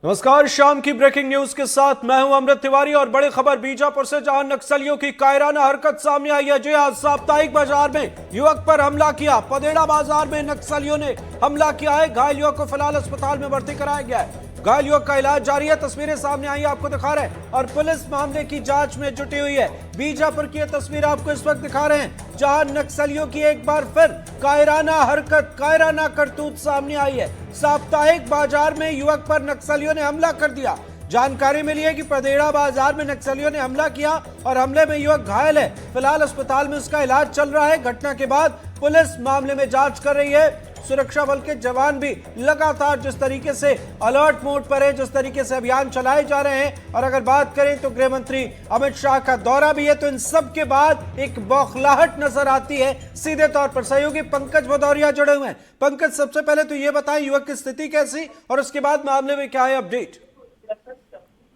नमस्कार, शाम की ब्रेकिंग न्यूज के साथ मैं हूं अमृत तिवारी और बड़ी खबर बीजापुर से, जहां नक्सलियों की कायराना हरकत सामने आई है। जी हां, साप्ताहिक बाजार में युवक पर हमला किया। पदेड़ा बाजार में नक्सलियों ने हमला किया है। घायल युवक को फिलहाल अस्पताल में भर्ती कराया गया है। घायल युवक का इलाज जारी है। तस्वीरें सामने आई आपको दिखा रहे हैं और पुलिस मामले की जांच में जुटी हुई है। बीजापुर की यह तस्वीर आपको इस वक्त दिखा रहे हैं, जहां नक्सलियों की एक बार फिर कायराना हरकत, कायराना करतूत सामने आई है। साप्ताहिक बाजार में युवक पर नक्सलियों ने हमला कर दिया। जानकारी मिली है कि पदेड़ा बाजार में नक्सलियों ने हमला किया और हमले में युवक घायल है। फिलहाल अस्पताल में उसका इलाज चल रहा है। घटना के बाद पुलिस मामले में जांच कर रही है। सुरक्षा बल के जवान भी लगातार जिस तरीके से अलर्ट मोड पर है, जिस तरीके से अभियान चलाए जा रहे हैं, और अगर बात करें तो गृह मंत्री अमित शाह का दौरा भी है, तो इन सब के बाद एक बौखलाहट नजर आती है सीधे तौर पर। सहयोगी पंकज भदौरिया जुड़े हुए हैं। पंकज, सबसे पहले तो ये बताएं युवक की स्थिति कैसी और उसके बाद मामले में क्या है अपडेट?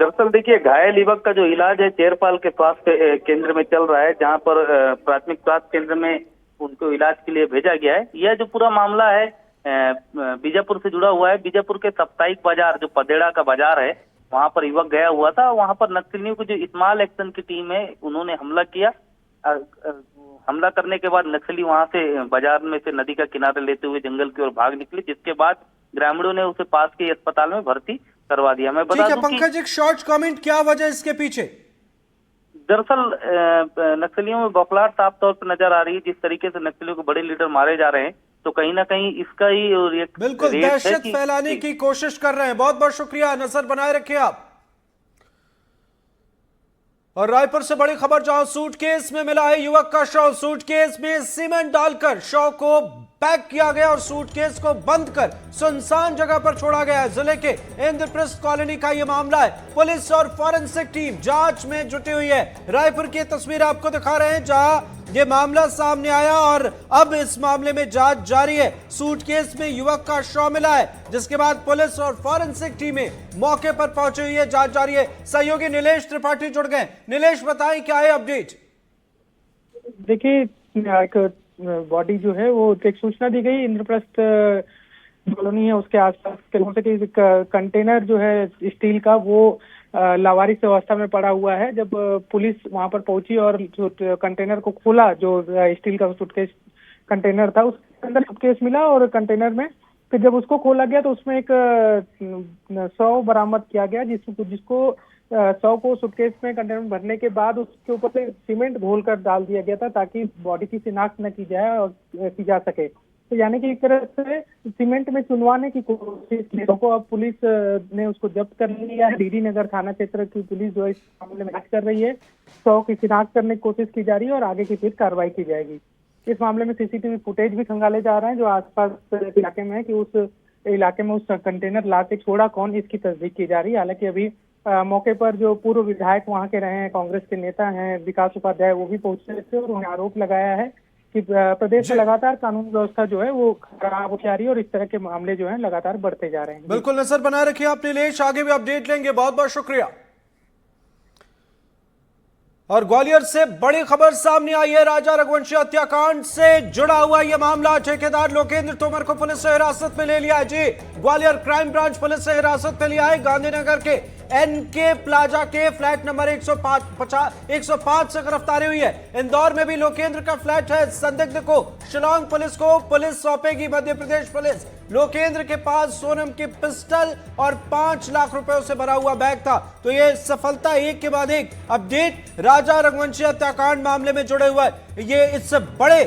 दरअसल देखिए, घायल युवक का जो इलाज है चेरपाल के स्वास्थ्य केंद्र में चल रहा है, जहां पर प्राथमिक स्वास्थ्य केंद्र में उनको इलाज के लिए भेजा गया है। यह जो पूरा मामला है बीजापुर से जुड़ा हुआ है। बीजापुर के साप्ताहिक बाजार, जो पदेड़ा का बाजार है, वहां पर युवक गया हुआ था। वहां पर नक्सलियों की जो स्मॉल एक्शन की टीम है, उन्होंने हमला किया। हमला करने के बाद नक्सली वहां से बाजार में से नदी का किनारा लेते हुए जंगल की ओर भाग निकले, जिसके बाद ग्रामीणों ने उसे पास के अस्पताल में भर्ती करवा दिया। मैं बता दूं पंकज, एक शॉर्ट कमेंट, क्या वजह इसके पीछे? दरअसल नक्सलियों में बौखलाहट साफ तौर पर नजर आ रही है। जिस तरीके से नक्सलियों के बड़े लीडर मारे जा रहे हैं, तो कहीं ना कहीं इसका ही और बिल्कुल दहशत फैलाने की कोशिश कर रहे हैं। बहुत बहुत शुक्रिया, नजर बनाए रखिए आप। और रायपुर से बड़ी खबर, जहां सूटकेस में मिला है युवक का शव। सूटकेस में सीमेंट डालकर शव को पैक किया गया और सूटकेस को बंद कर सुनसान जगह पर छोड़ा गया है। जिले के इंद्रप्रस्थ कॉलोनी का यह मामला है। पुलिस और फॉरेंसिक टीम जांच में जुटी हुई है। रायपुर की तस्वीर आपको दिखा रहे हैं, जहां ये मामला सामने आया और अब इस मामले में जांच जारी है। सूटकेस में युवक का शव मिला है, जिसके बाद पुलिस और फॉरेंसिक टीमें मौके पर पहुंची हुई है। जांच जारी है। सहयोगी नीलेश त्रिपाठी जुड़ गए। नीलेश, बताएं क्या है अपडेट? देखिए, एक बॉडी जो है वो एक सूचना दी गई। इंद्रप्रस्थ कॉलोनी है, उसके आसपास के कंटेनर जो है स्टील का, वो लावारिस अवस्था में पड़ा हुआ है। जब पुलिस वहां पर पहुंची और जो कंटेनर को खोला, जो स्टील का सूटकेस कंटेनर था, उसके अंदर सूटकेस मिला और कंटेनर में फिर जब उसको खोला गया तो उसमें एक 100 बरामद किया गया, जिसको 100 को सूटकेस में कंटेनर में भरने के बाद उसके ऊपर से सीमेंट घोलकर डाल दिया गया था, ताकि बॉडी की शिनाख्त न की जाए और की जा सके। तो यानी कि एक तरह से सीमेंट में चुनवाने की कोशिश की। तो अब पुलिस ने उसको जब्त कर लिया है। डीडी नगर थाना क्षेत्र की पुलिस जो है इस मामले में जांच कर रही है। 100 की शिनाख्त करने की कोशिश की जा रही है और आगे की फिर कार्रवाई की जाएगी। इस मामले में सीसीटीवी फुटेज भी खंगाले जा रहे हैं जो आसपास इलाके में है, कि उस इलाके में उस कंटेनर ला के छोड़ा कौन, इसकी तस्दीक की जा रही है। हालांकि अभी मौके पर जो पूर्व विधायक वहां के रहे हैं, कांग्रेस के नेता हैं विकास उपाध्याय, वो भी पहुंचे थे और उन्होंने आरोप लगाया है कि प्रदेश में लगातार कानून व्यवस्था जो है वो खराब होती जा रही है और इस तरह के मामले जो हैं लगातार बढ़ते जा रहे हैं। बिल्कुल नजर बनाए रखिए आप नीलेश, आगे भी अपडेट लेंगे। बहुत बहुत शुक्रिया। और ग्वालियर से बड़ी खबर सामने आई है। राजा रघुवंशी हत्याकांड से जुड़ा हुआ यह मामला। ठेकेदार लोकेंद्र तोमर को पुलिस ने हिरासत में ले लिया है। जी, ग्वालियर क्राइम ब्रांच पुलिस ने हिरासत में लिया है। गांधीनगर के एनके प्लाजा के फ्लैट नंबर 105 से गिरफ्तारी हुई है। इंदौर में भी लोकेंद्र का फ्लैट है। संदिग्ध को शिलांग पुलिस को पुलिस सौंपेगी मध्य प्रदेश पुलिस। लोकेंद्र के पास सोनम की पिस्टल और 5 लाख रुपए से भरा हुआ बैग था। तो ये सफलता एक के बाद एक अपडेट राजा रघुवंशी हत्याकांड मामले में जुड़े हुआ है। ये इस बड़े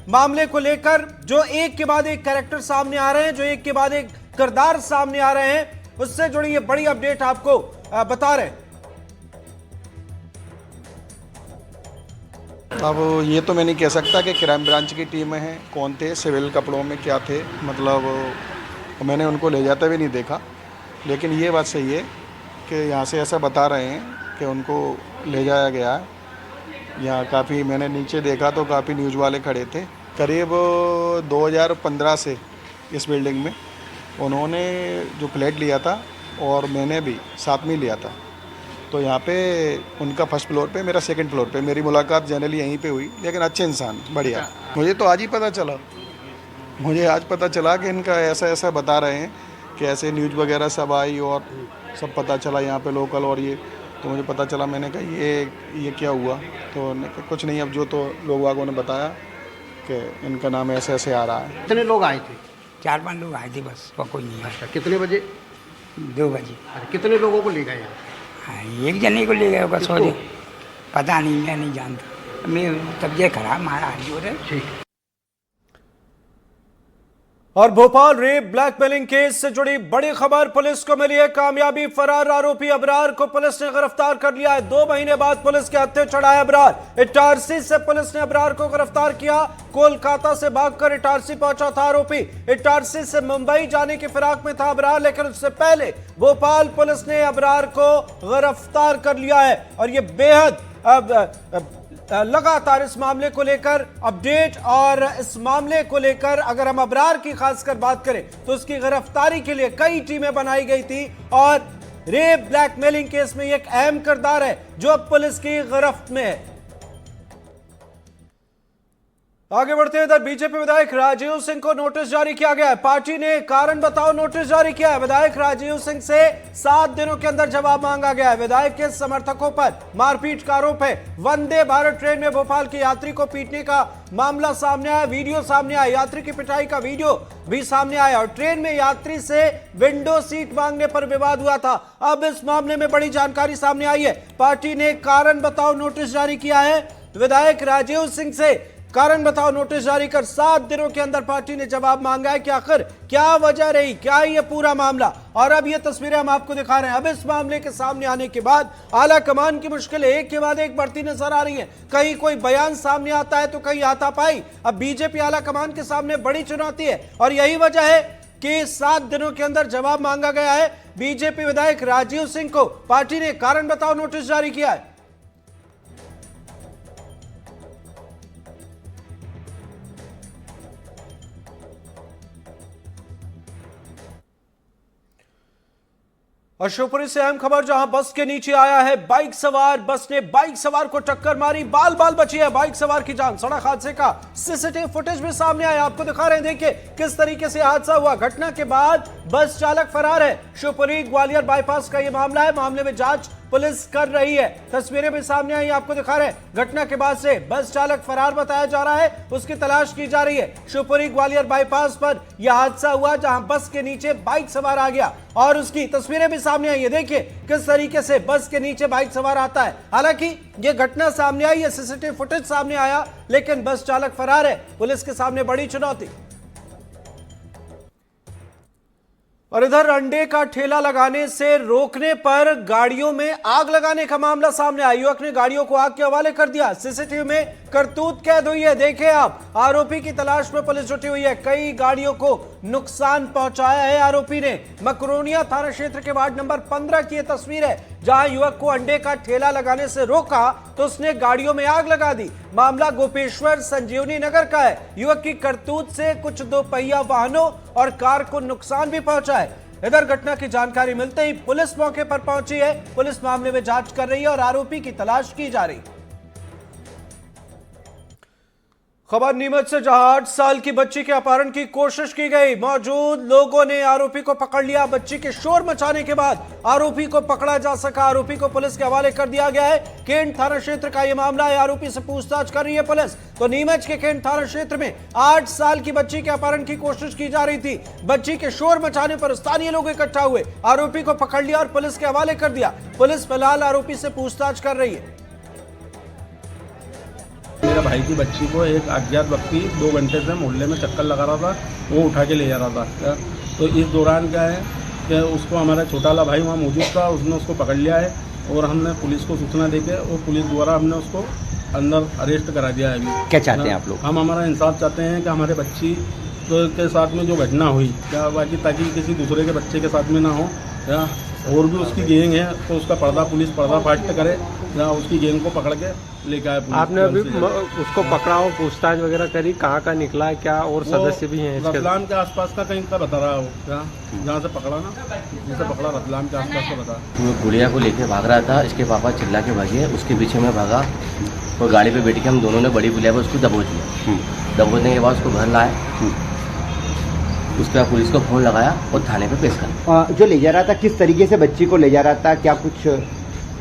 मामले को लेकर जो एक के बाद एक कैरेक्टर सामने आ रहे हैं, जो एक के बाद एक किरदार सामने आ रहे हैं, उससे जुड़ी ये बड़ी अपडेट आपको बता रहे हैं। अब ये तो मैं नहीं कह सकता कि क्राइम ब्रांच की टीम है, कौन थे, सिविल कपड़ों में क्या थे, मतलब मैंने उनको ले जाते भी नहीं देखा। लेकिन ये बात सही है कि यहाँ से ऐसा बता रहे हैं कि उनको ले जाया गया है। यहाँ काफ़ी मैंने नीचे देखा तो काफ़ी न्यूज़ वाले खड़े थे। करीब 2015 से इस बिल्डिंग में उन्होंने जो फ्लैट लिया था और मैंने भी साथ में लिया था। तो यहाँ पे उनका फर्स्ट फ्लोर पे, मेरा सेकंड फ्लोर पे। मेरी मुलाकात जनरली यहीं पे हुई, लेकिन अच्छे इंसान, बढ़िया। मुझे तो आज ही पता चला कि इनका ऐसा बता रहे हैं कि ऐसे न्यूज़ वगैरह सब आई और सब पता चला यहाँ पे लोकल, और ये तो मुझे पता चला। मैंने कहा ये क्या हुआ, तो उन्होंने कहा कुछ नहीं, अब जो तो लोग वागों ने बताया कि इनका नाम ऐसे ऐसे आ रहा है। कितने लोग आए थे? 4-5 लोग आए थे बस, और कोई नहीं आया। कितने बजे? 2 बजे। अच्छा, कितने लोगों को ले गए यहाँ? हाँ, एक जने को ले गए होगा, किसको? 100 पता नहीं, मैं नहीं जानता। मैं तबीयत खराब, मारा जोर है। ठीक। और भोपाल रेप ब्लैकमेलिंग केस से जुड़ी बड़ी खबर पुलिस को मिली है कामयाबी। फरार आरोपी अबरार को पुलिस ने गिरफ्तार कर लिया है। 2 महीने बाद पुलिस के हत्थे चढ़ाया अबरार। इटारसी से पुलिस ने अबरार को गिरफ्तार किया। कोलकाता से भागकर इटारसी पहुंचा था आरोपी। इटारसी से मुंबई जाने की फिराक में था अबरार, लेकिन उससे पहले भोपाल पुलिस ने अबरार को गिरफ्तार कर लिया है। और ये बेहद लगातार इस मामले को लेकर अपडेट, और इस मामले को लेकर अगर हम अबरार की खासकर बात करें तो उसकी गिरफ्तारी के लिए कई टीमें बनाई गई थी, और रेप ब्लैकमेलिंग केस में एक अहम किरदार है जो अब पुलिस की गिरफ्त में है। आगे बढ़ते हैं, इधर बीजेपी विधायक राजीव सिंह को नोटिस जारी किया गया है। पार्टी ने कारण बताओ नोटिस जारी किया है। विधायक राजीव सिंह से 7 दिनों के अंदर जवाब मांगा गया है। विधायक के समर्थकों पर मारपीट का आरोप है। वंदे भारत ट्रेन में भोपाल के यात्री को पीटने का मामला सामने आया, वीडियो सामने आया, यात्री की पिटाई का वीडियो भी सामने आया, और ट्रेन में यात्री से विंडो सीट मांगने पर विवाद हुआ था। अब इस मामले में बड़ी जानकारी सामने आई है। पार्टी ने कारण बताओ नोटिस जारी किया है। विधायक राजीव सिंह से कारण बताओ नोटिस जारी कर 7 दिनों के अंदर पार्टी ने जवाब मांगा है कि आखिर क्या वजह रही, क्या ये पूरा मामला। और अब ये तस्वीरें हम आपको दिखा रहे हैं। अब इस मामले के सामने आने के बाद आला कमान की मुश्किलें एक के बाद एक बढ़ती नजर आ रही हैं। कहीं कोई बयान सामने आता है तो कहीं हाथापाई। अब बीजेपी आला कमान के सामने बड़ी चुनौती है, और यही वजह है कि 7 दिनों के अंदर जवाब मांगा गया है। बीजेपी विधायक राजीव सिंह को पार्टी ने कारण बताओ नोटिस जारी किया है। और शिवपुरी से अहम खबर, जहां बस के नीचे आया है बाइक सवार। बस ने बाइक सवार को टक्कर मारी, बाल बाल बची है बाइक सवार की जान। सड़क हादसे का सीसीटीवी फुटेज भी सामने आया, आपको दिखा रहे हैं। देखिए किस तरीके से हादसा हुआ। घटना के बाद बस चालक फरार है। शिवपुरी ग्वालियर बाईपास का यह मामला है। मामले में जांच पुलिस कर रही है। तस्वीरें भी सामने आई, आपको दिखा रहे हैं। घटना के बाद से बस चालक फरार बताया जा रहा है, उसकी तलाश की जा रही है। शिवपुरी ग्वालियर बाईपास पर यह हादसा हुआ, जहां बस के नीचे बाइक सवार आ गया, और उसकी तस्वीरें भी सामने आई है। देखिए किस तरीके से बस के नीचे बाइक सवार आता है। हालांकि यह घटना सामने आई है, सीसीटीवी फुटेज सामने आया, लेकिन बस चालक फरार है। पुलिस के सामने बड़ी चुनौती। और इधर अंडे का ठेला लगाने से रोकने पर गाड़ियों में आग लगाने का मामला सामने आया। युवक ने गाड़ियों को आग के हवाले कर दिया। सीसीटीवी में करतूत कैद हुई है। देखिए आप, आरोपी की तलाश में पुलिस जुटी हुई है। कई गाड़ियों को नुकसान पहुंचाया है आरोपी ने। मकरोनिया थाना क्षेत्र के वार्ड नंबर 15 की यह तस्वीर है, जहां युवक को अंडे का ठेला लगाने से रोका तो उसने गाड़ियों में आग लगा दी। मामला गोपेश्वर संजीवनी नगर का है। युवक की करतूत से कुछ 2 पहिया वाहनों और कार को नुकसान भी पहुंचा है। इधर घटना की जानकारी मिलते ही पुलिस मौके पर पहुंची है। पुलिस मामले में जांच कर रही है और आरोपी की तलाश की जा रही है। खबर नीमच से, जहां 8 साल की बच्ची के अपहरण की कोशिश की गई। मौजूद लोगों ने आरोपी को पकड़ लिया। बच्ची के शोर मचाने के बाद आरोपी को पकड़ा जा सका। आरोपी को पुलिस के हवाले कर दिया गया है। केंट थाना क्षेत्र का यह मामला है। आरोपी से पूछताछ कर रही है पुलिस। तो नीमच के केंट थाना क्षेत्र में 8 साल की बच्ची के अपहरण की कोशिश की जा रही थी। बच्ची के शोर मचाने पर स्थानीय लोग इकट्ठा हुए, आरोपी को पकड़ लिया और पुलिस के हवाले कर दिया। पुलिस फिलहाल आरोपी से पूछताछ कर रही है। मेरा भाई की बच्ची को एक अज्ञात व्यक्ति 2 घंटे से मोहल्ले में चक्कर लगा रहा था, वो उठा के ले जा रहा था। तो इस दौरान क्या है कि उसको हमारा छोटा वाला भाई वहाँ मौजूद था, उसने उसको पकड़ लिया है और हमने पुलिस को सूचना देके और पुलिस द्वारा हमने उसको अंदर अरेस्ट करा दिया है। अभी क्या चाहते हैं आप लोग? हम हमारा इंसाफ चाहते हैं कि हमारे बच्ची के साथ में जो घटना हुई क्या बाकी, ताकि किसी दूसरे के बच्चे के साथ में ना हो, या और भी उसकी गैंग है तो उसका पुलिस पर्दाफाश करे, या उसकी गैंग को पकड़ के लेके आए। आपने अभी उसको पकड़ा हो, पूछताछ वगैरह करी, कहाँ का निकला है, क्या और सदस्य भी हैं इसके? रतलाम के आसपास का कहीं का बता रहा हो, जहाँ से पकड़ा ना, जिसे पकड़ा रतलाम के आसपास का बता। वो गुड़िया को लेके भाग रहा था, इसके पापा चिल्ला के भागे, उसके पीछे में भागा और गाड़ी पे बैठ के हम दोनों ने बड़ी पुलिया पर उसको दबोच लिया। दबोचने के बाद उसको घर लाए, उसके बाद पुलिस को फ़ोन लगाया और थाने पे पेश करा। जो ले जा रहा था किस तरीके से बच्ची को ले जा रहा था, क्या कुछ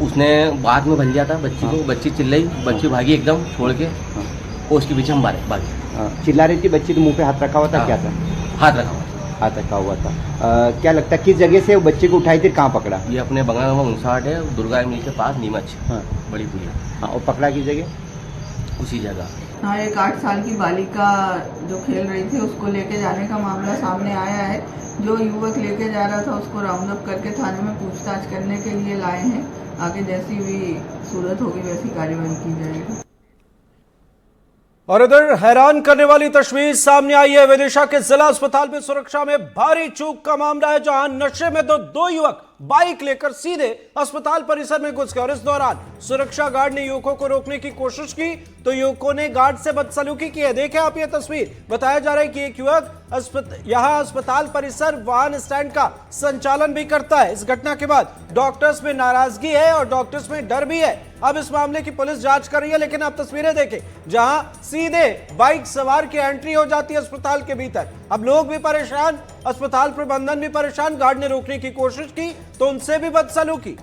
उसने बाद में भल दिया था बच्ची को, बच्ची चिल्लाई, बच्ची भागी एकदम छोड़ के, और उसके पीछे हम भागे। चिल्ला रही थी बच्ची, तो मुंह पे हाथ रखा हुआ था, क्या था? हाथ रखा हुआ, हाथ रखा हुआ था। क्या लगता है किस जगह से वो बच्चे को उठाई थी, कहाँ पकड़ा? ये अपने बंगला नंबर 59 है, दुर्गा मिल के पास नीमच। हाँ। बड़ी पुलिया। हाँ, और पकड़ा की जगह उसी जगह। हाँ, एक 8 साल की बालिका जो खेल रही थी उसको लेके जाने का मामला सामने आया है। जो युवक लेके जा रहा था उसको राउंड अप करके थाने में पूछताछ करने के लिए लाए हैं। आगे जैसी भी सूरत होगी वैसी कार्रवाई की जाएगी। और इधर हैरान करने वाली तस्वीर सामने आई है। विदिशा के जिला अस्पताल में सुरक्षा में भारी चूक का मामला है, जहां नशे में दो युवक बाइक लेकर सीधे अस्पताल परिसर में घुस गए और इस दौरान सुरक्षा गार्ड ने युवकों को रोकने की कोशिश की तो युवकों ने गार्ड से बदसलूकी की है। देखें आप ये तस्वीर। बताया जा रहा है कि एक युवक यहां अस्पताल परिसर वाहन स्टैंड का संचालन भी करता है। इस घटना के बाद डॉक्टर्स में नाराजगी है और डॉक्टर्स में डर भी है। अब इस मामले की पुलिस जांच कर रही है, लेकिन आप तस्वीरें देखें जहां सीधे बाइक सवार की एंट्री हो जाती है अस्पताल के भीतर। अब लोग भी परेशान, अस्पताल प्रबंधन भी परेशान। गार्ड ने रोकने की कोशिश की तो उनसे भी बदसलूकी।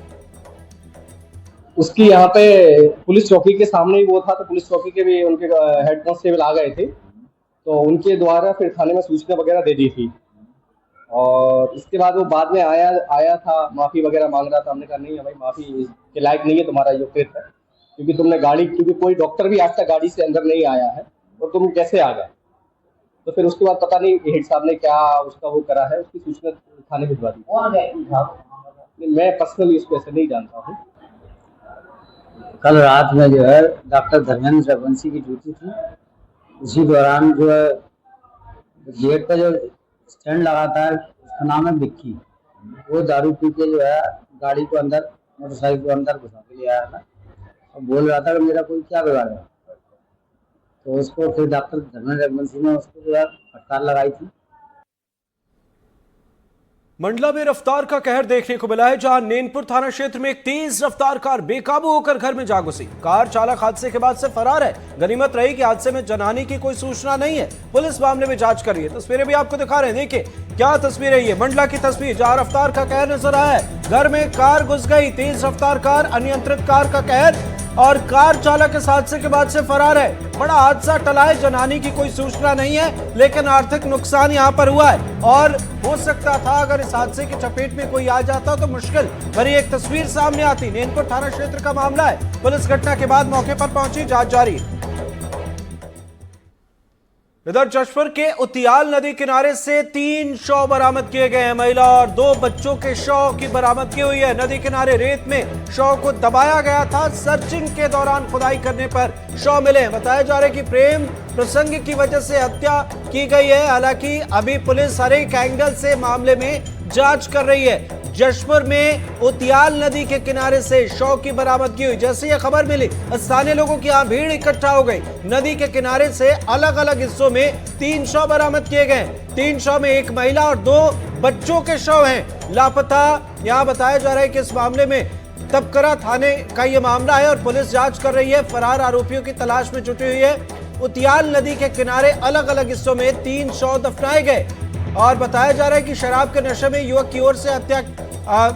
उसकी यहाँ पे पुलिस चौकी के सामने ही वो था, तो पुलिस चौकी के भी उनके हेड कांस्टेबल आ गए थे, तो उनके द्वारा फिर थाने में सूचना वगैरह दे दी थी। और इसके बाद वो बाद में आया था, माफी वगैरह मांग रहा था। हमने कहा नहीं है भाई, माफी के लायक नहीं है तुम्हारा ये कृत्य, क्योंकि तुमने गाड़ी, क्योंकि कोई डॉक्टर भी आज तक गाड़ी से अंदर नहीं आया है और तुम कैसे आ गए। तो फिर उसके बाद पता नहीं हेड साहब ने क्या उसका वो करा है, उसकी सूचना थाने भिजवा दी। मैं पर्सनली उसको ऐसे नहीं जानता हूँ। कल रात में जो है डॉक्टर धर्मेंद्र रघुवंशी की ड्यूटी थी। उसी दौरान जो है गेट पर जो स्टैंड लगाता है उसका नाम है विक्की, वो दारू पी के जो है गाड़ी को अंदर, मोटरसाइकिल को अंदर घुसा के ले आया था और बोल रहा था कि मेरा कोई क्या बिगाड़ है। तो उसको फिर डॉक्टर धर्मेंद्र रघुवंशी ने उसको जो है हड़ताल लगाई थी। मंडला में रफ्तार का कहर देखने को मिला है, जहां नैनपुर थाना क्षेत्र में एक तेज रफ्तार कार बेकाबू होकर घर में जा घुसी। कार चालक हादसे के बाद से फरार है। गनीमत रही कि हादसे में जनहानि की कोई सूचना नहीं है। पुलिस मामले में जांच कर रही है। तस्वीरें भी आपको दिखा रहे हैं, देखिए क्या तस्वीर है। ये मंडला की तस्वीर, जहां रफ्तार का कहर नजर आया है। घर में कार घुस गई, तेज रफ्तार कार, अनियंत्रित कार का कहर, और कार चालक इस हादसे के बाद से फरार है। बड़ा हादसा टला है, जनहानि की कोई सूचना नहीं है, लेकिन आर्थिक नुकसान यहां पर हुआ है। और हो सकता था अगर इस हादसे की चपेट में कोई आ जाता तो मुश्किल भरी एक तस्वीर सामने आती। नैनपुर थाना क्षेत्र का मामला है। पुलिस घटना के बाद मौके पर पहुंची, जांच जारी है। इधर जशपुर के उतियाल नदी किनारे से 3 शव बरामद किए गए हैं। महिला और 2 बच्चों के शव की बरामदगी हुई है। नदी किनारे रेत में शव को दबाया गया था। सर्चिंग के दौरान खुदाई करने पर शव मिले। बताया जा रहा है कि प्रेम प्रसंग की वजह से हत्या की गई है। हालांकि अभी पुलिस हर एक एंगल से मामले में जांच कर रही है। जशपुर में उतियाल नदी के किनारे से शव की बरामदगी हुई। जैसे यह खबर मिली, स्थानीय लोगों की यहां भीड़ इकट्ठा हो गई। नदी के किनारे से अलग अलग हिस्सों में 3 शव बरामद किए गए। 3 शव में 1 महिला और 2 बच्चों के शव हैं लापता। यहां बताया जा रहा है कि इस मामले में तबकरा थाने का यह मामला है और पुलिस जांच कर रही है। फरार आरोपियों की तलाश में जुटी हुई है। उतियाल नदी के किनारे अलग अलग हिस्सों में 3 शव दफनाए गए और बताया जा रहा है कि शराब के नशे में युवक की ओर से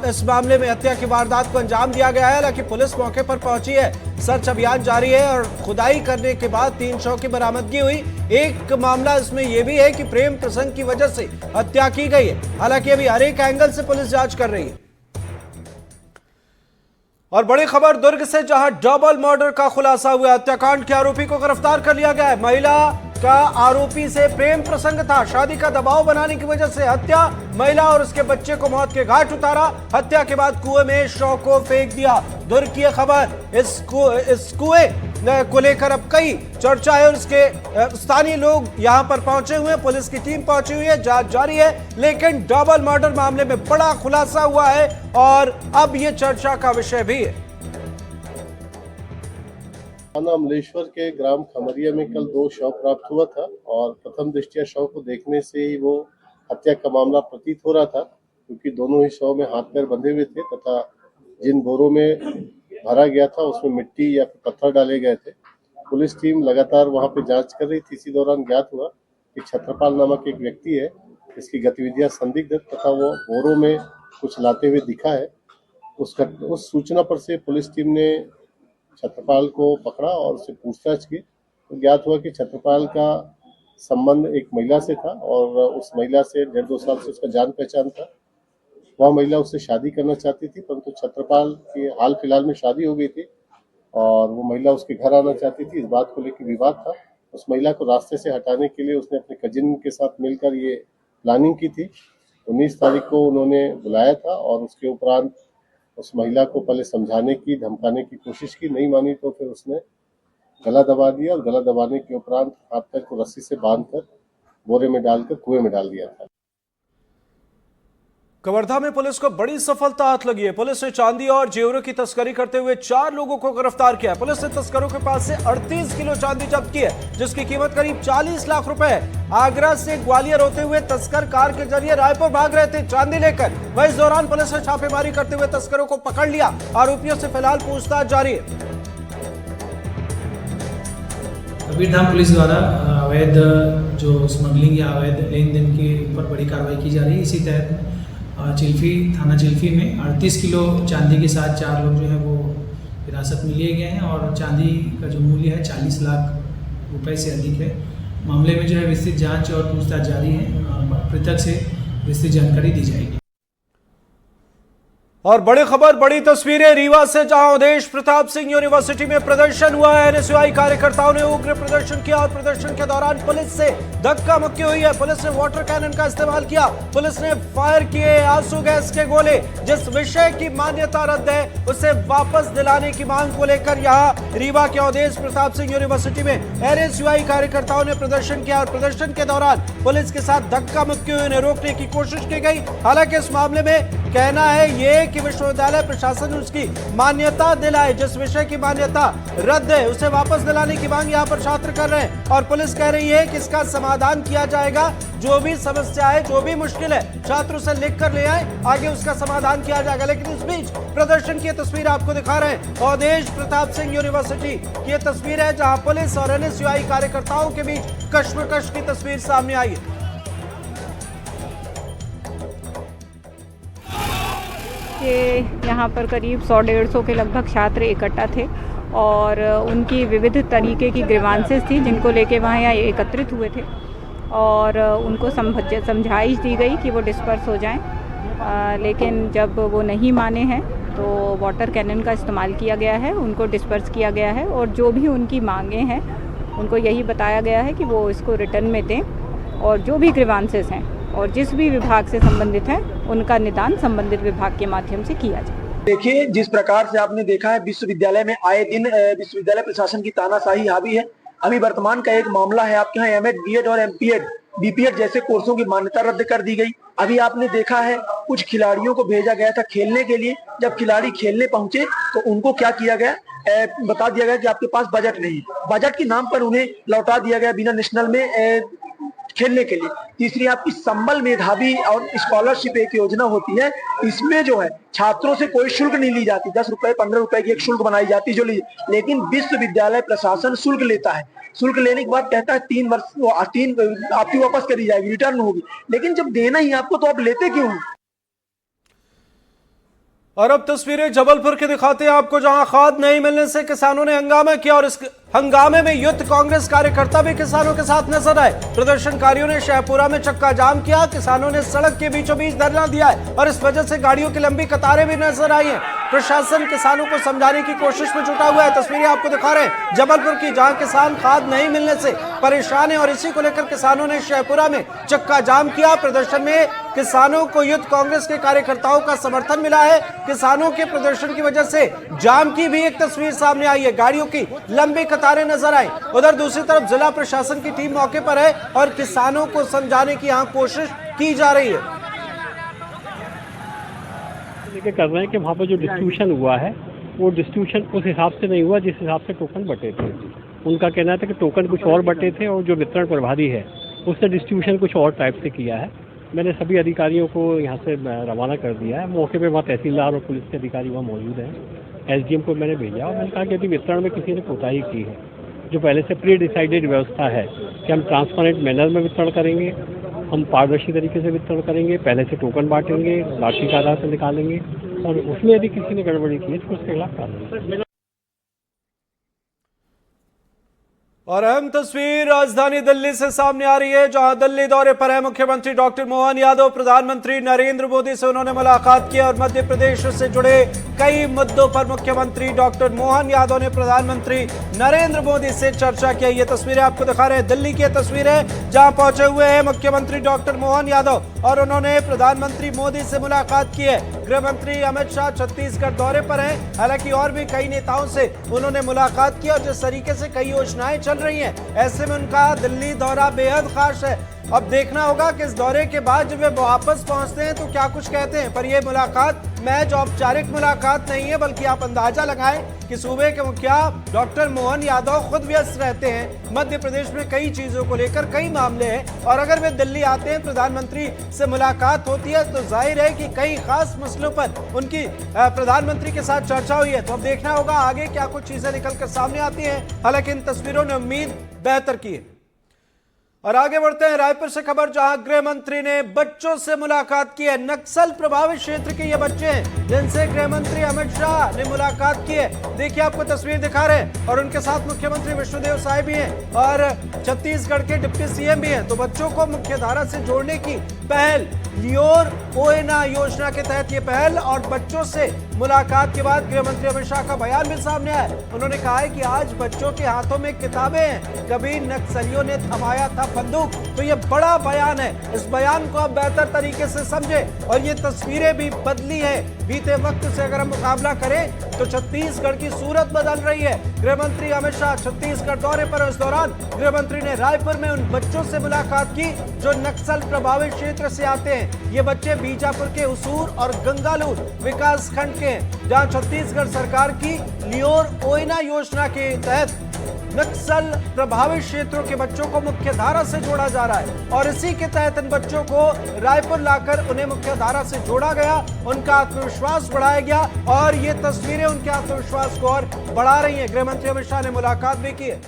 इस मामले में हत्या की वारदात को अंजाम दिया गया है। हालांकि पुलिस मौके पर पहुंची है, सर्च अभियान जारी है और खुदाई करने के बाद 3 शव की बरामदगी हुई। एक मामला इसमें यह भी है कि प्रेम प्रसंग की वजह से हत्या की गई है। हालांकि अभी हर एक एंगल से पुलिस जांच कर रही है। और बड़ी खबर दुर्ग से, जहां डबल मर्डर का खुलासा हुआ। हत्याकांड के आरोपी को गिरफ्तार कर लिया गया है। महिला का आरोपी से प्रेम प्रसंग था। शादी का दबाव बनाने की वजह से हत्या। महिला और उसके बच्चे को मौत के घाट उतारा। हत्या के बाद कुएं में शव को फेंक दिया। दुर्ग की खबर। इस कुएं को लेकर अब कई चर्चा है और इसके स्थानीय लोग यहां पर पहुंचे हुए हैं। पुलिस की टीम पहुंची हुई है, जांच जारी है। लेकिन डबल मर्डर मामले में बड़ा खुलासा हुआ है और अब यह चर्चा का विषय भी है। थाना अमलेश्वर के ग्राम खमरिया में कल 2 शव प्राप्त हुआ था और प्रथम दृष्टया शव को देखने से ही वो हत्या का मामला प्रतीत हो रहा था, क्योंकि दोनों ही शव में हाथ पैर बंधे हुए थे तथा जिन बोरों में भरा गया था उसमें मिट्टी या पत्थर डाले गए थे। पुलिस टीम लगातार वहां पे जांच कर रही थी। इसी दौरान ज्ञात हुआ कि छत्रपाल नामक एक व्यक्ति है इसकी गतिविधियां संदिग्ध तथा वो बोरों में कुछ लाते हुए दिखा है। उस सूचना पर से पुलिस टीम ने छत्रपाल को पकड़ा और उससे पूछताछ की तो ज्ञात हुआ कि छत्रपाल का संबंध एक महिला से था और उस महिला से 1.5-2 साल से उसका जान पहचान था। वह महिला उससे शादी करना चाहती थी, परंतु छत्रपाल की हाल फिलहाल में शादी हो गई थी और वो महिला उसके घर आना चाहती थी। इस बात को लेकर विवाद था। उस महिला को रास्ते से हटाने के लिए उसने अपने कजिन के साथ मिलकर ये प्लानिंग की थी। 19 तारीख को उन्होंने बुलाया था और उसके उपरांत उस महिला को पहले समझाने की, धमकाने की कोशिश की, नहीं मानी तो फिर उसने गला दबा दिया और गला दबाने के उपरांत हाथ पैर को रस्सी से बांधकर बोरे में डालकर कुएं में डाल दिया था। कवर्धा में पुलिस को बड़ी सफलता हाथ लगी है। पुलिस ने चांदी और जेवरों की तस्करी करते हुए 4 लोगों को गिरफ्तार किया। पुलिस ने तस्करों के पास से 38 किलो चांदी जब्त की है, जिसकी कीमत करीब 40 लाख रुपए है। आगरा से ग्वालियर होते हुए तस्कर कार के जरिए रायपुर भाग रहे थे चांदी लेकर। वहीं इस दौरान पुलिस ने छापेमारी करते हुए तस्करों को पकड़ लिया। आरोपियों से फिलहाल पूछताछ जारी है। कबीरधाम पुलिस द्वारा अवैध जो स्मगलिंग या अवैध लेन देन के ऊपर बड़ी कार्रवाई की जा रही है। इसी तहत चिल्फी थाना चिल्फी में 38 किलो चांदी के साथ 4 लोग जो है वो हिरासत में लिए गए हैं और चांदी का जो मूल्य है 40 लाख रुपए से अधिक है। मामले में जो है विस्तृत जांच और पूछताछ जारी है। पृथक से विस्तृत जानकारी दी जाएगी। और बड़ी खबर, बड़ी तस्वीरें रीवा से, जहां अवधेश प्रताप सिंह यूनिवर्सिटी में प्रदर्शन हुआ है। एनएसयूआई कार्यकर्ताओं ने उग्र प्रदर्शन किया और प्रदर्शन के दौरान पुलिस से धक्का मुक्की हुई है। पुलिस ने वाटर कैनन का इस्तेमाल किया। पुलिस ने फायर किए आंसू गैस के गोले। जिस विषय की मान्यता रद्द है उसे वापस दिलाने की मांग को लेकर यहां रीवा के अवधेश प्रताप सिंह यूनिवर्सिटी में एनएसयूआई कार्यकर्ताओं ने प्रदर्शन किया और प्रदर्शन के दौरान पुलिस के साथ धक्का मुक्की हुई, उन्हें रोकने की कोशिश की गई। हालांकि इस मामले में कहना है ये कि विश्वविद्यालय प्रशासन उसकी मान्यता दिलाए। जिस विषय की मान्यता रद्द है उसे वापस दिलाने की मांग यहाँ पर छात्र कर रहे हैं और पुलिस कह रही है कि इसका समाधान किया जाएगा। जो भी समस्या है, जो भी मुश्किल है, छात्र उसे लिख कर ले आए, आगे उसका समाधान किया जाएगा। लेकिन इस बीच प्रदर्शन की तस्वीर आपको दिखा रहे हैं। अवधेश प्रताप सिंह यूनिवर्सिटी की तस्वीर है जहां पुलिस और एनएसयूआई कार्यकर्ताओं के बीच कश्मकश की तस्वीर सामने आई है। यहाँ पर करीब 100-150 के लगभग छात्र इकट्ठा थे और उनकी विविध तरीके की ग्रीवांसेस थी जिनको लेके वहाँ यहाँ एकत्रित हुए थे और उनको समझाइश दी गई कि वो डिस्पर्स हो जाएं। लेकिन जब वो नहीं माने हैं तो वाटर कैनन का इस्तेमाल किया गया है, उनको डिस्पर्स किया गया है और जो भी उनकी मांगें हैं उनको यही बताया गया है कि वो इसको रिटर्न में दें और जो भी ग्रीवांसेस हैं और जिस भी विभाग से संबंधित है उनका निदान संबंधित विभाग के माध्यम से किया जाए। देखिए, जिस प्रकार से आपने देखा है विश्वविद्यालय में आए दिन विश्वविद्यालय प्रशासन की तानाशाही हावी है। अभी वर्तमान का एक मामला है, आपके यहाँ एमएड, बीएड और एमपीएड, बीपीएड जैसे कोर्सों की मान्यता रद्द कर दी गई। अभी आपने देखा है कुछ खिलाड़ियों को भेजा गया था खेलने के लिए, जब खिलाड़ी खेलने पहुंचे तो उनको क्या किया गया, बता दिया गया कि आपके पास बजट नहीं है। बजट के नाम पर उन्हें लौटा दिया गया बिना नेशनल में खेलने के लिए। तीसरी आपकी संबल मेधावी और स्कॉलरशिप एक योजना होती है, इसमें जो है छात्रों से कोई शुल्क नहीं ली जाती। 10 रुपए 15 रुपए की एक शुल्क बनाई जाती जो ली, लेकिन विश्वविद्यालय प्रशासन शुल्क लेता है। शुल्क लेने के बाद कहता है 3 वर्ष आपकी वापस करी जाएगी, रिटर्न होगी। लेकिन जब देना ही आपको तो आप लेते क्यों हैं? और अब तस्वीरें जबलपुर की दिखाते हैं आपको, जहां खाद नहीं मिलने से किसानों ने हंगामा किया और इस हंगामे में यूथ कांग्रेस कार्यकर्ता भी किसानों के साथ नजर आए। प्रदर्शनकारियों ने शहपुरा में चक्का जाम किया, किसानों ने सड़क के बीचों बीच धरना दिया है और इस वजह से गाड़ियों की लंबी कतारें भी नजर आई हैं। प्रशासन किसानों को समझाने की कोशिश में जुटा हुआ है। तस्वीरें आपको दिखा रहे हैं जबलपुर की, जहां किसान खाद नहीं मिलने से परेशान है और इसी को लेकर किसानों ने शहपुरा में चक्का जाम किया। प्रदर्शन में किसानों को यूथ कांग्रेस के कार्यकर्ताओं का समर्थन मिला है। किसानों के प्रदर्शन की वजह से जाम की भी एक तस्वीर सामने आई है, गाड़ियों की लंबी कतारें नजर आई। उधर दूसरी तरफ जिला प्रशासन की टीम मौके पर है और किसानों को समझाने की यहां कोशिश की जा रही है। कर रहे हैं कि वहाँ पर जो डिस्ट्रीब्यूशन हुआ है वो डिस्ट्रीब्यूशन उस हिसाब से नहीं हुआ जिस हिसाब से टोकन बटे थे। उनका कहना था कि टोकन कुछ और बटे थे और जो वितरण प्रभारी है उसने डिस्ट्रीब्यूशन कुछ और टाइप से किया है। मैंने सभी अधिकारियों को यहाँ से रवाना कर दिया है। मौके पे वहाँ तहसीलदार और पुलिस के अधिकारी वहाँ मौजूद हैं। एसडीएम को मैंने भेजा और मैंने कहा कि यदि वितरण में किसी ने कोताही की है, जो पहले से प्री डिसाइडेड व्यवस्था है कि हम ट्रांसपेरेंट मैनर में वितरण करेंगे हम पारदर्शी तरीके से वितरण करेंगे, पहले से टोकन बांटेंगे, लाठी के आधार से निकालेंगे और उसमें यदि किसी ने गड़बड़ी की है तो उसके खिलाफ कार्रवाई। और अहम तस्वीर राजधानी दिल्ली से सामने आ रही है, जहां दिल्ली दौरे पर है मुख्यमंत्री डॉक्टर मोहन यादव। प्रधानमंत्री नरेंद्र मोदी से उन्होंने मुलाकात की और मध्य प्रदेश से जुड़े कई मुद्दों पर मुख्यमंत्री डॉक्टर मोहन यादव ने प्रधानमंत्री नरेंद्र मोदी से चर्चा की। ये तस्वीरें आपको दिखा रहे हैं, दिल्ली की तस्वीरें जहां पहुंचे हुए हैं मुख्यमंत्री डॉक्टर मोहन यादव और उन्होंने प्रधानमंत्री मोदी से मुलाकात की है। गृह मंत्री अमित शाह छत्तीसगढ़ दौरे पर हैं, हालांकि और भी कई नेताओं से उन्होंने मुलाकात की और जिस तरीके से कई योजनाएं चल रही हैं, ऐसे में उनका दिल्ली दौरा बेहद खास है। अब देखना होगा कि इस दौरे के बाद जब वे वापस पहुंचते हैं तो क्या कुछ कहते हैं। पर यह मुलाकात महज औपचारिक मुलाकात नहीं है, बल्कि आप अंदाजा लगाएं कि सूबे के मुखिया डॉक्टर मोहन यादव खुद व्यस्त रहते हैं। मध्य प्रदेश में कई चीजों को लेकर कई मामले हैं और अगर वे दिल्ली आते हैं, प्रधानमंत्री से मुलाकात होती है, तो जाहिर है कि कई खास मसलों पर उनकी प्रधानमंत्री के साथ चर्चा हुई है। तो अब देखना होगा आगे क्या कुछ चीजें निकलकर सामने आती हैं। हालांकि इन तस्वीरों ने उम्मीद बेहतर की है। और आगे बढ़ते हैं रायपुर से खबर, जहां गृह मंत्री ने बच्चों से मुलाकात की है। नक्सल प्रभावित क्षेत्र के ये बच्चे हैं जिनसे गृह मंत्री अमित शाह ने मुलाकात की है। देखिए आपको तस्वीर दिखा रहे हैं और उनके साथ मुख्यमंत्री विष्णुदेव साय भी हैं और छत्तीसगढ़ के डिप्टी सीएम भी हैं। तो बच्चों को मुख्यधारा से जोड़ने की पहल लियोर ओएना योजना के तहत ये पहल और बच्चों से मुलाकात के बाद गृह मंत्री अमित शाह का बयान भी सामने आया। उन्होंने कहा है कि आज बच्चों के हाथों में किताबें हैं, कभी नक्सलियों ने थमाया था बंदूक। तो ये बड़ा बयान है, इस बयान को आप बेहतर तरीके से समझे। और ये तस्वीरें भी बदली है, बीते वक्त से अगर हम मुकाबला करें तो छत्तीसगढ़ की सूरत बदल रही है। गृह मंत्री अमित शाह छत्तीसगढ़ दौरे पर, इस दौरान गृह मंत्री ने रायपुर में उन बच्चों से मुलाकात की जो नक्सल प्रभावित क्षेत्र से आते हैं। ये बच्चे बीजापुर के उसूर और गंगालूर विकास खंड के हैं, जहां छत्तीसगढ़ सरकार की लियोर ओएना योजना के तहत नक्सल प्रभावित क्षेत्रों के बच्चों को मुख्यधारा से जोड़ा जा रहा है। और इसी के तहत इन बच्चों को रायपुर लाकर उन्हें मुख्यधारा से जोड़ा गया, उनका आत्मविश्वास बढ़ाया गया और ये तस्वीरें उनके आत्मविश्वास को और बढ़ा रही हैं। गृह मंत्री अमित शाह ने मुलाकात भी की है।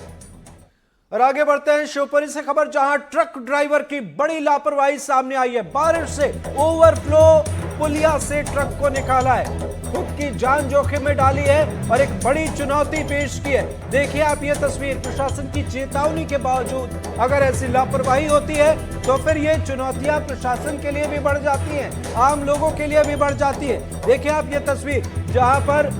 और आगे बढ़ते हैं शिवपुरी से खबर, जहां ट्रक ड्राइवर की बड़ी लापरवाही सामने आई है। बारिश से ओवरफ्लो पुलिया से ट्रक को निकाला है, खुद की जान जोखिम में डाली है और एक बड़ी चुनौती पेश की है। देखिए आप ये तस्वीर, प्रशासन की चेतावनी के बावजूद अगर ऐसी लापरवाही होती है तो फिर ये चुनौतियां प्रशासन के लिए भी बढ़ जाती हैं, आम लोगों के लिए भी बढ़ जाती है। देखिए आप ये तस्वीर, जहां पर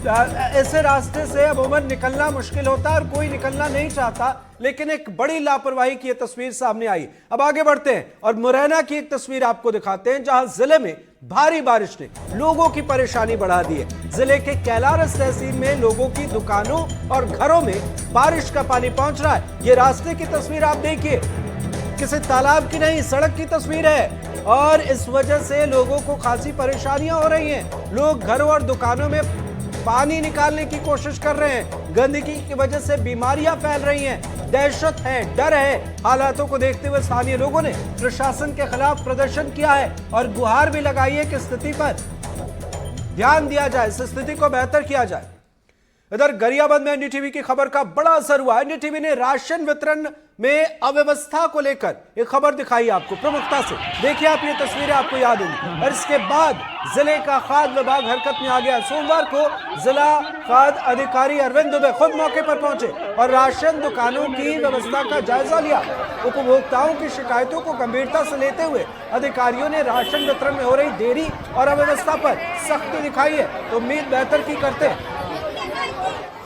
ऐसे रास्ते से अमूमन निकलना मुश्किल होता है और कोई निकलना नहीं चाहता, लेकिन एक बड़ी लापरवाही की यह तस्वीर सामने आई। अब आगे बढ़ते हैं और मुरैना की एक तस्वीर आपको दिखाते हैं, जहां जिले में भारी बारिश ने लोगों की परेशानी बढ़ा दी है। जिले के कैलारस तहसील में लोगों की दुकानों और घरों में बारिश का पानी पहुंच रहा है। ये रास्ते की तस्वीर आप देखिए, किसी तालाब की नहीं, सड़क की तस्वीर है और इस वजह से लोगों को खासी परेशानियां हो रही हैं। लोग घरों और दुकानों में पानी निकालने की कोशिश कर रहे हैं, गंदगी की वजह से बीमारियां फैल रही हैं, दहशत है, डर है। हालातों को देखते हुए स्थानीय लोगों ने प्रशासन के खिलाफ प्रदर्शन किया है और गुहार भी लगाई है कि स्थिति पर ध्यान दिया जाए, इस स्थिति को बेहतर किया जाए। इधर गरियाबंद में एनडीटीवी की खबर का बड़ा असर हुआ। एनडीटीवी ने राशन वितरण में अव्यवस्था को लेकर एक खबर दिखाई आपको प्रमुखता से। देखिए आप ये तस्वीरें, आपको याद होंगी। और इसके बाद जिले का खाद्य विभाग हरकत में आ गया। सोमवार को जिला खाद्य अधिकारी अरविंद दुबे खुद मौके पर पहुंचे और राशन दुकानों की व्यवस्था का जायजा लिया। उपभोक्ताओं की शिकायतों को गंभीरता से लेते हुए अधिकारियों ने राशन वितरण में हो रही देरी और अव्यवस्था पर सख्ती दिखाई है, तो उम्मीद बेहतर की करते हैं।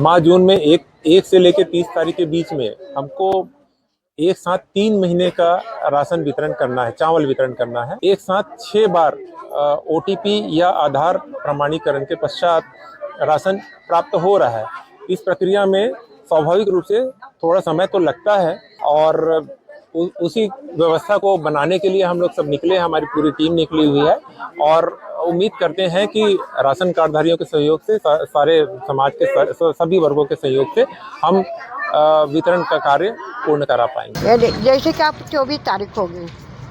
माह जून में एक से लेकर 30 तारीख के बीच में हमको एक साथ 3 महीने का राशन वितरण करना है, चावल वितरण करना है। एक साथ 6 बार OTP या आधार प्रमाणीकरण के पश्चात राशन प्राप्त हो रहा है। इस प्रक्रिया में स्वाभाविक रूप से थोड़ा समय तो लगता है और उसी व्यवस्था को बनाने के लिए हम लोग सब निकले, हमारी पूरी टीम निकली हुई है और उम्मीद करते हैं कि राशन कार्डधारियों के सहयोग से, सारे समाज के सभी वर्गों के सहयोग से हम वितरण का कार्य पूर्ण करा पाएंगे। जैसे कि आप 24 तारीख हो गई,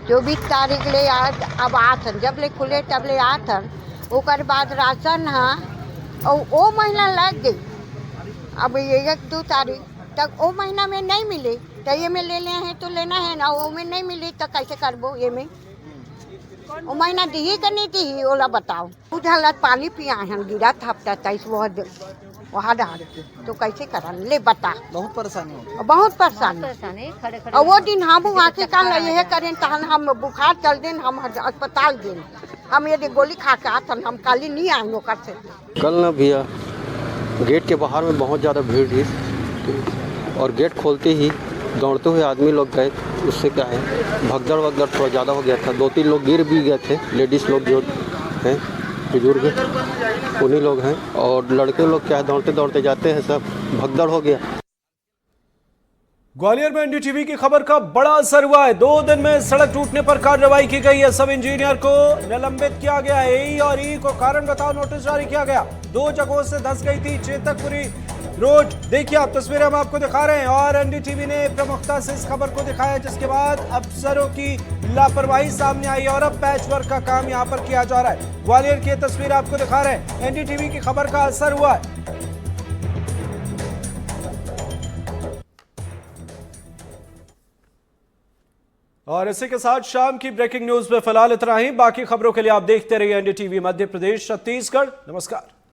24 तारीख ले आज अब आथन, जब ले खुले तब ले आथन, ओकर बाद राशन हाँ और वो महीना लग गई। अब 1-2 तारीख तक वो महीना में नहीं मिले तो ये में ले ले हैं तो लेना है ना, वो में नहीं मिली तो कैसे करबो ये में वो महीना दी कि नहीं दी ओला बताओ। कुछ हालत पानी पिया हम गिरा था तेईस वहाँ डाल के तो कैसे करा ले बता। बहुत परेशानी हो, बहुत परेशानी। और वो दिन हम आके कल यह करें तहन हम बुखार चल दें, हम अस्पताल दें, हम यदि गोली खा के आते हम काली नहीं आए नौकर से। कल ना भैया गेट के बाहर में बहुत ज़्यादा भीड़ थी और गेट खोलते ही दौड़ते हुए आदमी लोग गए, उससे क्या है भगदड़ वगदड़ थोड़ा ज़्यादा हो गया था। 2-3 लोग गिर भी गए थे, लेडीज़ लोग जो हैं बुजुर्ग उन्हीं लोग हैं, और लड़के लोग क्या है दौड़ते दौड़ते जाते हैं, सब भगदड़ हो गया। ग्वालियर में एनडीटीवी की खबर का बड़ा असर हुआ है। 2 दिन में सड़क टूटने पर कार्रवाई की गई है। सब इंजीनियर को निलंबित किया गया है। एई और ई को कारण बताओ नोटिस जारी किया गया। 2 जगहों से धंस गई थी चेतकपुरी रोड। देखिए आप तस्वीरें हम आपको दिखा रहे हैं और एनडीटीवी ने प्रमुखता से इस खबर को दिखाया, जिसके बाद अफसरों की लापरवाही सामने आई और अब पैच वर्क का काम यहां पर किया जा रहा है। ग्वालियर की तस्वीर आपको दिखा रहे हैं। एनडीटीवी की खबर का असर हुआ है। और इसी के साथ शाम की ब्रेकिंग न्यूज में फिलहाल इतना ही। बाकी खबरों के लिए आप देखते रहिए एनडीटीवी मध्य प्रदेश छत्तीसगढ़। नमस्कार।